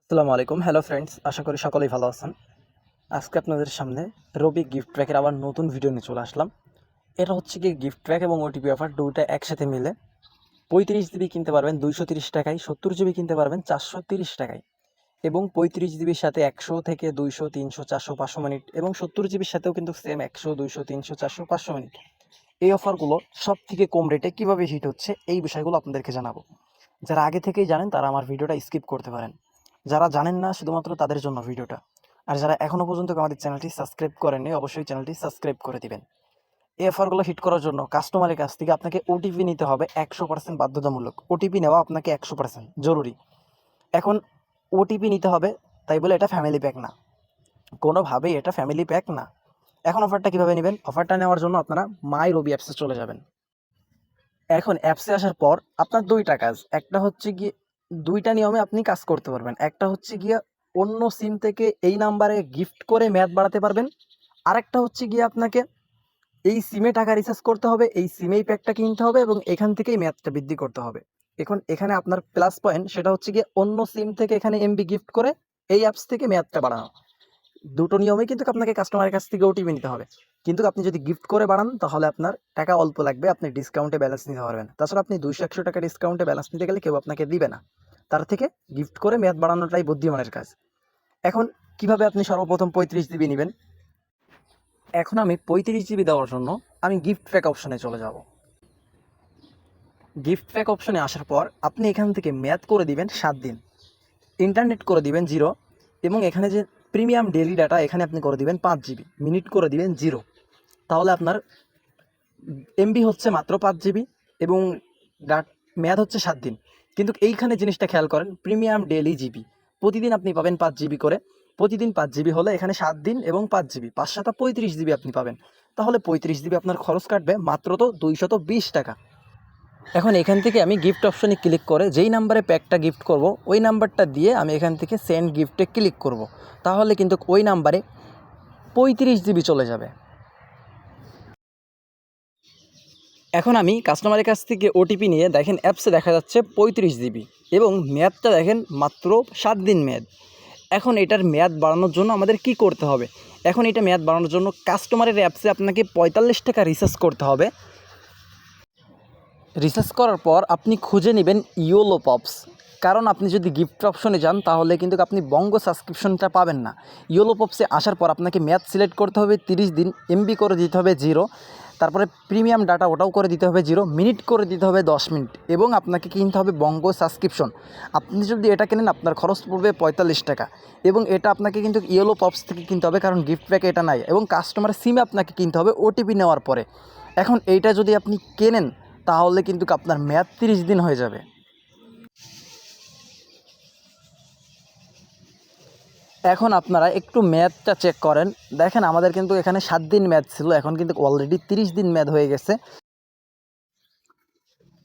আসসালামু আলাইকুম। Hello friends, আশা করি সকলেই ভালো আছেন। আজকে আপনাদের সামনে রবি গিফট ট্র্যাকের আবার নতুন ভিডিও নিয়ে চলে আসলাম। এটা হচ্ছে কি গিফট ট্র্যাক এবং ওটিপি অফার দুটো একসাথে মিলে 35 জিবি কিনতে পারবেন 230 টাকায়, 70 জিবি কিনতে পারবেন 430 টাকায় এবং 35 জিবির সাথে 100 থেকে 200, 300, 400, 500 মিনিট এবং 70 জিবির সাথেও কিন্তু সেম 100, 200, 300, 400, 500 মিনিট। এই অফারগুলো সব থেকে কম রেটে কীভাবে হিট হচ্ছে এই বিষয়গুলো আপনাদেরকে জানাবো। যারা আগে থেকেই জানেন তারা আমার ভিডিওটা স্কিপ করতে পারেন, যারা জানেন না শুধুমাত্র তাদের জন্য ভিডিওটা। আর যারা এখনও পর্যন্ত আমাদের চ্যানেলটি সাবস্ক্রাইব করেননি অবশ্যই চ্যানেলটি সাবস্ক্রাইব করে দিবেন। এই অফারগুলো হিট করার জন্য কাস্টমারের কাছ থেকে আপনাকে ওটিপি নিতে হবে 100% বাধ্যতামূলক। ওটিপি নেওয়া আপনাকে 100% জরুরি। এখন ওটিপি নিতে হবে, তাই বলে এটা ফ্যামিলি প্যাক না, কোনোভাবেই এটা ফ্যামিলি প্যাক না। এখন অফারটা কীভাবে নেবেন? অফারটা নেওয়ার জন্য আপনারা মাই রবি অ্যাপসে চলে যাবেন। এখন অ্যাপসে আসার পর আপনার দুইটা কাজ, একটা হচ্ছে গিয়ে দুইটা নিয়মে আপনি কাজ করতে পারবেন। একটা হচ্ছে গিয়ে অন্য সিম থেকে এই নাম্বারে গিফট করে মেয়াদ বাড়াতে পারবেন। আরেকটা হচ্ছে গিয়ে আপনাকে এই সিমে টাকা রিচার্জ করতে হবে, এই সিমেই প্যাকটা কিনতে হবে এবং এখান থেকেই মেয়াদটা বৃদ্ধি করতে হবে। এখন এখানে আপনার প্লাস পয়েন্ট সেটা হচ্ছে গিয়ে অন্য সিম থেকে এখানে এমবি গিফট করে এই অ্যাপস থেকে মেয়াদটা বাড়ানো। দুটো নিয়মেই কিন্তু আপনাকে কাস্টমারের কাছ থেকে ওটিপি নিতে হবে। কিন্তু আপনি যদি গিফট করে বাড়ান তাহলে আপনার টাকা অল্প লাগবে, আপনি ডিসকাউন্টে ব্যালেন্স নিতে পারবেন। তাছাড়া আপনি 200-100 টাকা ডিসকাউন্টে ব্যালেন্স নিতে গেলে কেউ আপনাকে দিবে না। তার থেকে গিফট করে মেয়াদ বাড়ানোটাই বুদ্ধিমানের কাজ। এখন কিভাবে আপনি সর্বপ্রথম 35 জিবি নেবেন? এখন আমি 35 জিবি দেওয়ার জন্য আমি গিফট প্যাক অপশনে চলে যাব। গিফট প্যাক অপশনে আসার পর আপনি এখান থেকে মেয়াদ করে দিবেন 7 দিন, ইন্টারনেট করে দিবেন 0 এবং এখানে যে প্রিমিয়াম ডেইলি ডাটা এখানে আপনি করে দিবেন 5 জিবি, মিনিট করে দিবেন 0। তাহলে আপনার এমবি হচ্ছে মাত্র 5 জিবি এবং মেয়াদ হচ্ছে 7 দিন। কিন্তু এইখানে জিনিসটা খেয়াল করেন, প্রিমিয়াম ডেইলি জিবি প্রতিদিন আপনি পাবেন 5 জিবি করে। প্রতিদিন 5 জিবি হলে এখানে 7 দিন এবং 5 জিবি, 5 × 7 = 35 জিবি আপনি পাবেন। তাহলে 35 জিবি আপনার খরচ কাটবে মাত্র তো 220 টাকা। এখন এখান থেকে আমি গিফট অপশনে ক্লিক করে যেই নাম্বারে প্যাকটা গিফট করব ওই নাম্বারটা দিয়ে আমি এখান থেকে সেন্ড গিফটে ক্লিক করব। তাহলে কিন্তু ওই নাম্বারে 35 জিবি চলে যাবে। এখন আমি কাস্টমারের কাছ থেকে ওটিপি নিয়ে দেখেন অ্যাপসে দেখা যাচ্ছে 35 জিবি এবং মেয়াদটা দেখেন মাত্র 7 দিন মেয়াদ। এখন এটার মেয়াদ বাড়ানোর জন্য আমাদের কি করতে হবে? এখন এটা মেয়াদ বাড়ানোর জন্য কাস্টমারের অ্যাপসে আপনাকে 45 টাকা রিচার্জ করতে হবে। রিচার্জ করার পর আপনি খুঁজে নেবেন ইয়োলো পপস, কারণ আপনি যদি গিফট অপশনে যান তাহলে কিন্তু আপনি বঙ্গ সাবস্ক্রিপশনটা পাবেন না। ইয়োলো পপসে আসার পর আপনাকে মেয়াদ সিলেক্ট করতে হবে 30 দিন, এমবি করে দিতে হবে 0, তারপরে প্রিমিয়াম ডাটা ওটাও করে দিতে হবে 0, মিনিট করে দিতে হবে 10 মিনিট এবং আপনাকে কিনতে হবে বঙ্গ সাবস্ক্রিপশন। আপনি যদি এটা কেনেন আপনার খরচ পড়বে 45 টাকা এবং এটা আপনাকে কিন্তু ইয়েলো পপস থেকে কিনতে হবে, কারণ গিফট প্যাকে এটা নাই এবং কাস্টমারের সিমে আপনাকে কিনতে হবে ওটিপি নেওয়ার পরে। এখন এইটা যদি আপনি কেনেন তাহলে কিন্তু আপনার মেয়াদ 30 দিন হয়ে যাবে। এখন আপনারা একটু মেয়াদটা চেক করেন, দেখেন আমাদের কিন্তু এখানে 7 দিন মেয়াদ ছিল, এখন কিন্তু অলরেডি 30 দিন মেয়াদ হয়ে গেছে।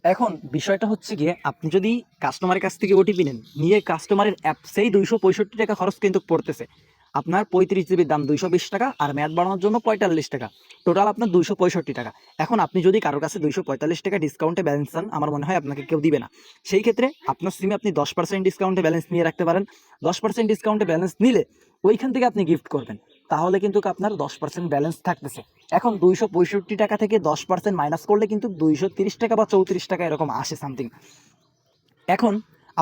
এখন বিষয়টা হচ্ছে গিয়ে আপনি যদি কাস্টমারের কাছ থেকে ওটিপি নেন, নিয়ে কাস্টমারের অ্যাপসেই 265 টাকা খরচ কিন্তু পড়তেছে। আপনার 35 জিবির দাম 220 টাকা আর মেয়াদ বাড়ানোর জন্য 45 টাকা, টোটাল আপনার 265 টাকা। এখন আপনি যদি কারোর কাছে 245 টাকা ডিসকাউন্টে ব্যালেন্স চান, আমার মনে হয় আপনাকে কেউ দিবে না। সেই ক্ষেত্রে আপনার সিমে আপনি 10% ডিসকাউন্টে ব্যালেন্স নিয়ে রাখতে পারেন। 10% ডিসকাউন্টে ব্যালেন্স নিলে ওইখান থেকে আপনি গিফট করবেন, তাহলে কিন্তু আপনার 10% ব্যালেন্স থাকতেছে। এখন 265 টাকা থেকে 10% মাইনাস করলে কিন্তু 230 টাকা বা 34 টাকা এরকম আসে সামথিং। এখন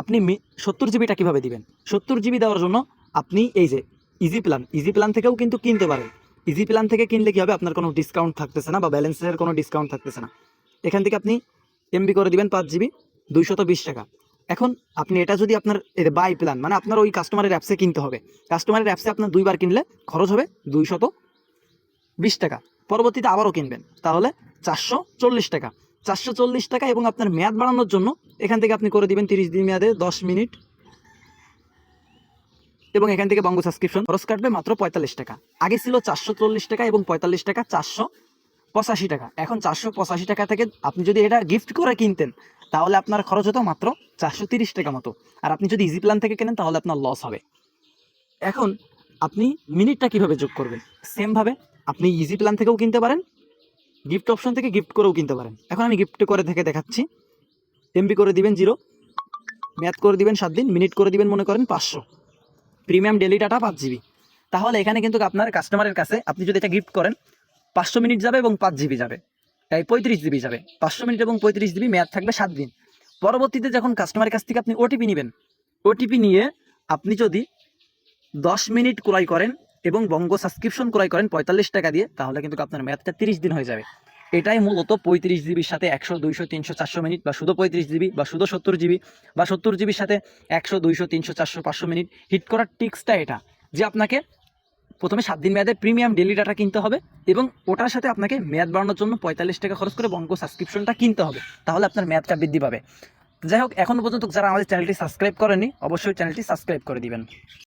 আপনি 70 জিবিটা কীভাবে দিবেন? 70 জিবি দেওয়ার জন্য আপনি এই যে ইজি প্ল্যান থেকেও কিন্তু কিনতে পারেন। ইজি প্ল্যান থেকে কিনলে কী হবে, আপনার কোনো ডিসকাউন্ট থাকতেছে না বা ব্যালেন্সের কোনো ডিসকাউন্ট থাকতেছে না। এখান থেকে আপনি এমবি করে দিবেন 5 জিবি, 220 টাকা। এখন আপনি এটা যদি আপনার বাই প্ল্যান, মানে আপনার ওই কাস্টমারের অ্যাপসে কিনতে হবে। কাস্টমারের অ্যাপসে আপনার 2বার কিনলে খরচ হবে 220 টাকা। পরবর্তীতে আবারও কিনবেন তাহলে 440 টাকা। 440 টাকা এবং আপনার মেয়াদ বাড়ানোর জন্য এখান থেকে আপনি করে দিবেন 30 দিন মেয়াদে 10 মিনিট এবং এখান থেকে বঙ্গ সাবস্ক্রিপশন খরচ কাটবে মাত্র 45 টাকা। আগে ছিল 440 টাকা এবং 45 টাকা 485 টাকা। এখন 485 টাকা থেকে আপনি যদি এটা গিফট করে কিনতেন তাহলে আপনার খরচ হতো মাত্র 430 টাকা মতো। আর আপনি যদি ইজি প্ল্যান থেকে কেনেন তাহলে আপনার লস হবে। এখন আপনি মিনিটটা কিভাবে যোগ করবেন? সেমভাবে আপনি ইজি প্ল্যান থেকেও কিনতে পারেন, গিফট অপশন থেকে গিফট করেও কিনতে পারেন। এখন আমি গিফট করে থেকে দেখাচ্ছি। এমবি করে দিবেন 0, মেয়াদ করে দিবেন 7 দিন, মিনিট করে দিবেন মনে করেন 500। Premium daily data 5 GB। তাহলে এখানে কিন্তু আপনার কাস্টমারের কাছে আপনি যদি এটা গিফট করেন 500 মিনিট যাবে এবং 5 GB যাবে, তাই 35 GB যাবে। 500 মিনিট এবং 35 GB মেয়াদ থাকবে 7 দিন। পরবর্তীতে যখন কাস্টমারের কাছ থেকে আপনি ওটিপি নেবেন, ওটিপি নিয়ে আপনি যদি 10 মিনিট ক্রয় করেন এবং বঙ্গ সাবস্ক্রিপশন ক্রয় করেন 45 টাকা দিয়ে, তাহলে কিন্তু আপনার মেয়াদটা 30 দিন হয়ে যাবে। এটাই মূলত 35 GB সাথে 100, 200, 300, 400 মিনিট, বা শুধু 35 GB, বা শুধু 70 GB, বা 70 GB সাথে 100, 200, 300, 400, 500 মিনিট হিট করার টিক্সটা এটা, যে আপনাকে প্রথমে 7 দিন মেয়াদে প্রিমিয়াম ডেলি ডাটা কিনতে হবে এবং ওটার সাথে আপনাকে মেয়াদ বাড়ানোর জন্য 45 টাকা খরচ করে বঙ্গ সাবস্ক্রিপশনটা কিনতে হবে, তাহলে আপনার মেয়াদটা বৃদ্ধি পাবে। যাই হোক, এখনও পর্যন্ত যারা আমাদের চ্যানেলটি সাবস্ক্রাইব করেনি অবশ্যই চ্যানেলটি সাবস্ক্রাইব করে দিবেন।